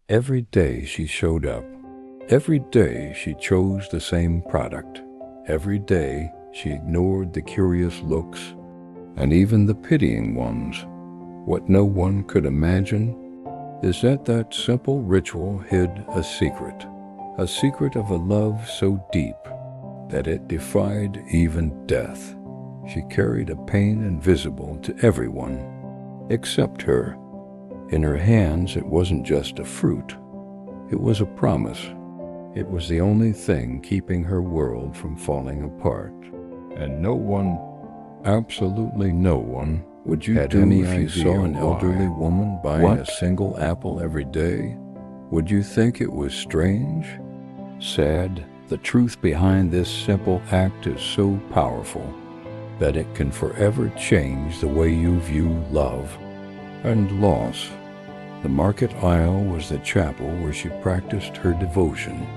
Every day she showed up. Every day she chose the same product. Every day she ignored the curious looks and even the pitying ones. What no one could imagine is that simple ritual hid a secret of a love so deep that it defied even death. She carried a pain invisible to everyone except her. In her hands, it wasn't just a fruit, it was a promise. It was the only thing keeping her world from falling apart. And no one, absolutely no one, would you had any idea if you saw an elderly woman buying a single apple every day? Would you think it was strange? Sad? The truth behind this simple act is so powerful that it can forever change the way you view love and loss. The market aisle was the chapel where she practiced her devotion,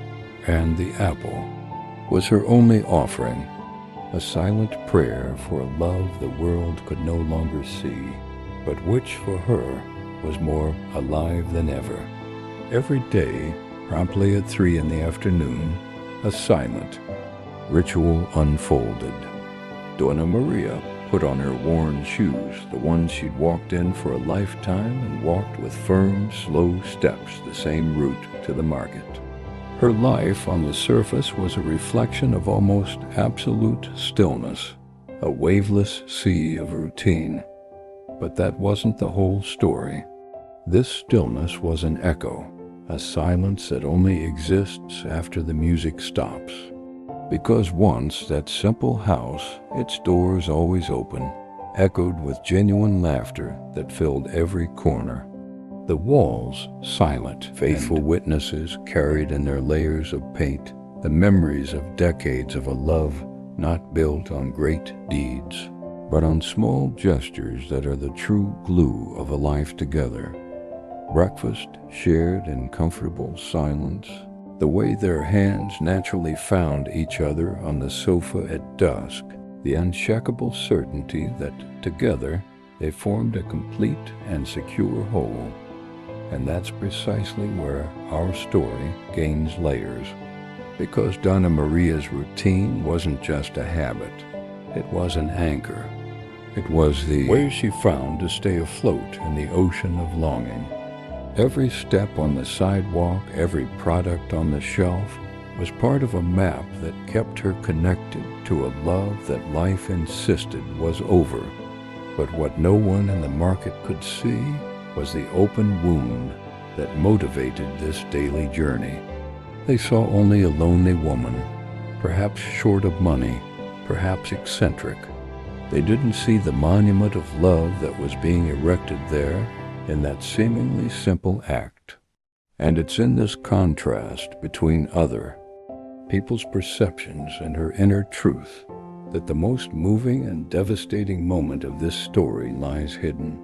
and the apple was her only offering, a silent prayer for a love the world could no longer see, but which for her was more alive than ever. Every day, promptly at 3 in the afternoon, a silent ritual unfolded. Donna Maria put on her worn shoes, the ones she'd walked in for a lifetime, and walked with firm, slow steps the same route to the market. Her life on the surface was a reflection of almost absolute stillness, a waveless sea of routine. But that wasn't the whole story. This stillness was an echo, a silence that only exists after the music stops. Because once that simple house, its doors always open, echoed with genuine laughter that filled every corner. The walls silent, faithful witnesses carried in their layers of paint the memories of decades of a love not built on great deeds, but on small gestures that are the true glue of a life together. Breakfast shared in comfortable silence, the way their hands naturally found each other on the sofa at dusk, the unshakable certainty that together they formed a complete and secure whole. And that's precisely where our story gains layers. Because Donna Maria's routine wasn't just a habit, it was an anchor. It was the way she found to stay afloat in the ocean of longing. Every step on the sidewalk, every product on the shelf, was part of a map that kept her connected to a love that life insisted was over. But what no one in the market could see was the open wound that motivated this daily journey. They saw only a lonely woman, perhaps short of money, perhaps eccentric. They didn't see the monument of love that was being erected there in that seemingly simple act. And it's in this contrast between other people's perceptions and her inner truth that the most moving and devastating moment of this story lies hidden.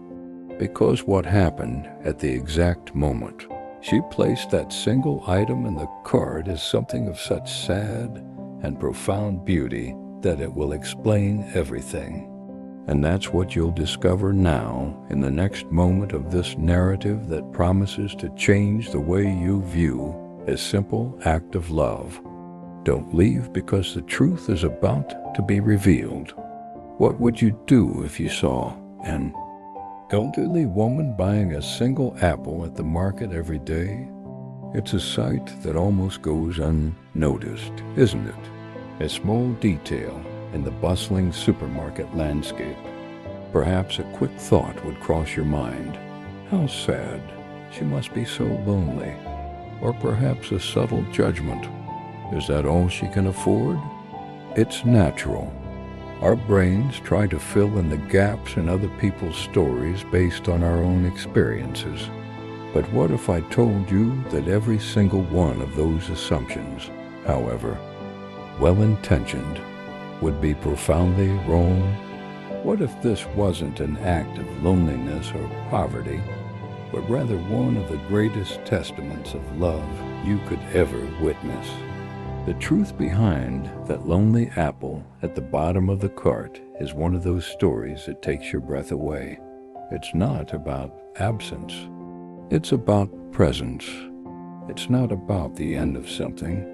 Because what happened at the exact moment she placed that single item in the cart is something of such sad and profound beauty that it will explain everything. And that's what you'll discover now in the next moment of this narrative that promises to change the way you view a simple act of love. Don't leave, because the truth is about to be revealed. What would you do if you saw an elderly woman buying a single apple at the market every day? It's a sight that almost goes unnoticed, isn't it? A small detail in the bustling supermarket landscape. Perhaps a quick thought would cross your mind. How sad. She must be so lonely. Or perhaps a subtle judgment. Is that all she can afford? It's natural. Our brains try to fill in the gaps in other people's stories based on our own experiences. But what if I told you that every single one of those assumptions, however well-intentioned, would be profoundly wrong? What if this wasn't an act of loneliness or poverty, but rather one of the greatest testaments of love you could ever witness? The truth behind that lonely apple at the bottom of the cart is one of those stories that takes your breath away. It's not about absence. It's about presence. It's not about the end of something,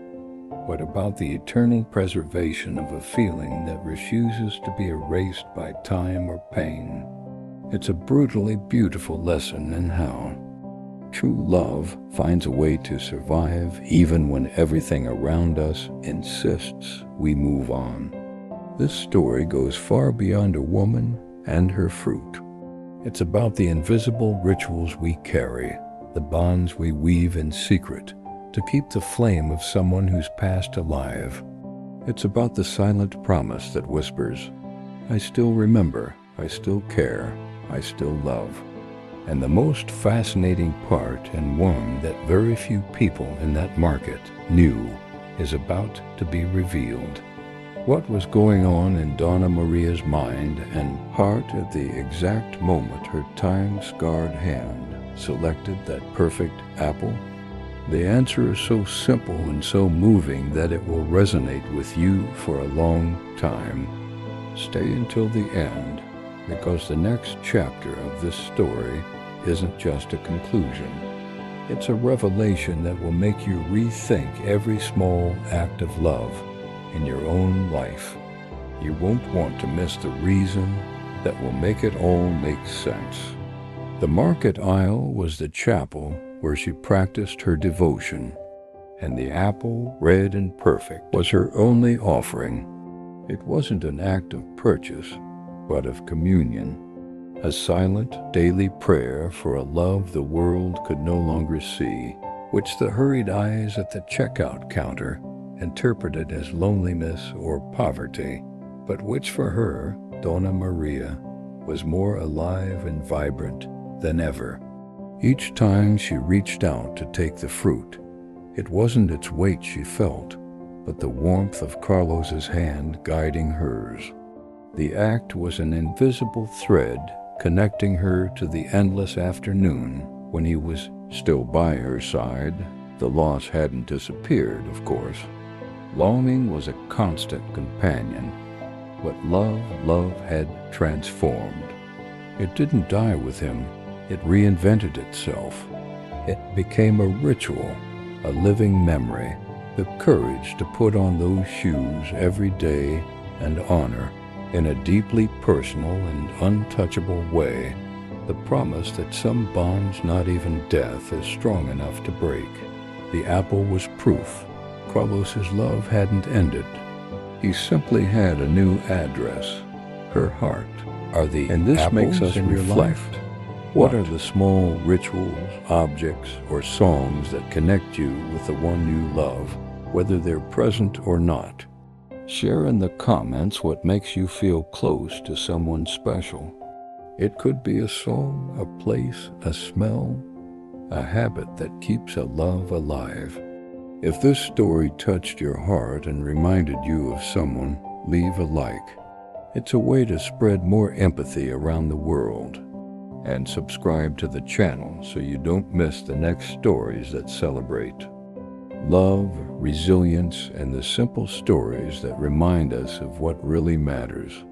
but about the eternal preservation of a feeling that refuses to be erased by time or pain. It's a brutally beautiful lesson in how true love finds a way to survive even when everything around us insists we move on. This story goes far beyond a woman and her fruit. It's about the invisible rituals we carry, the bonds we weave in secret to keep the flame of someone who's passed alive. It's about the silent promise that whispers, "I still remember, I still care, I still love." And the most fascinating part, and one that very few people in that market knew, is about to be revealed. What was going on in Donna Maria's mind and heart at the exact moment her time-scarred hand selected that perfect apple? The answer is so simple and so moving that it will resonate with you for a long time. Stay until the end, because the next chapter of this story isn't just a conclusion. It's a revelation that will make you rethink every small act of love in your own life. You won't want to miss the reason that will make it all make sense. The market aisle was the chapel where she practiced her devotion, and the apple, red and perfect, was her only offering. It wasn't an act of purchase, but of communion, a silent daily prayer for a love the world could no longer see, which the hurried eyes at the checkout counter interpreted as loneliness or poverty, but which for her, Donna Maria, was more alive and vibrant than ever. Each time she reached out to take the fruit, it wasn't its weight she felt, but the warmth of Carlos's hand guiding hers. The act was an invisible thread connecting her to the endless afternoon when he was still by her side. The loss hadn't disappeared, of course. Longing was a constant companion, but love had transformed. It didn't die with him. It reinvented itself. It became a ritual, a living memory, the courage to put on those shoes every day and honor, in a deeply personal and untouchable way, the promise that some bonds not even death is strong enough to break. The apple was proof. Carlos's love hadn't ended. He simply had a new address, her heart. And this makes us reflect. What are the small rituals, objects, or songs that connect you with the one you love, whether they're present or not? Share in the comments what makes you feel close to someone special. It could be a song, a place, a smell, a habit that keeps a love alive. If this story touched your heart and reminded you of someone, leave a like. It's a way to spread more empathy around the world. And subscribe to the channel so you don't miss the next stories that celebrate love, resilience, and the simple stories that remind us of what really matters.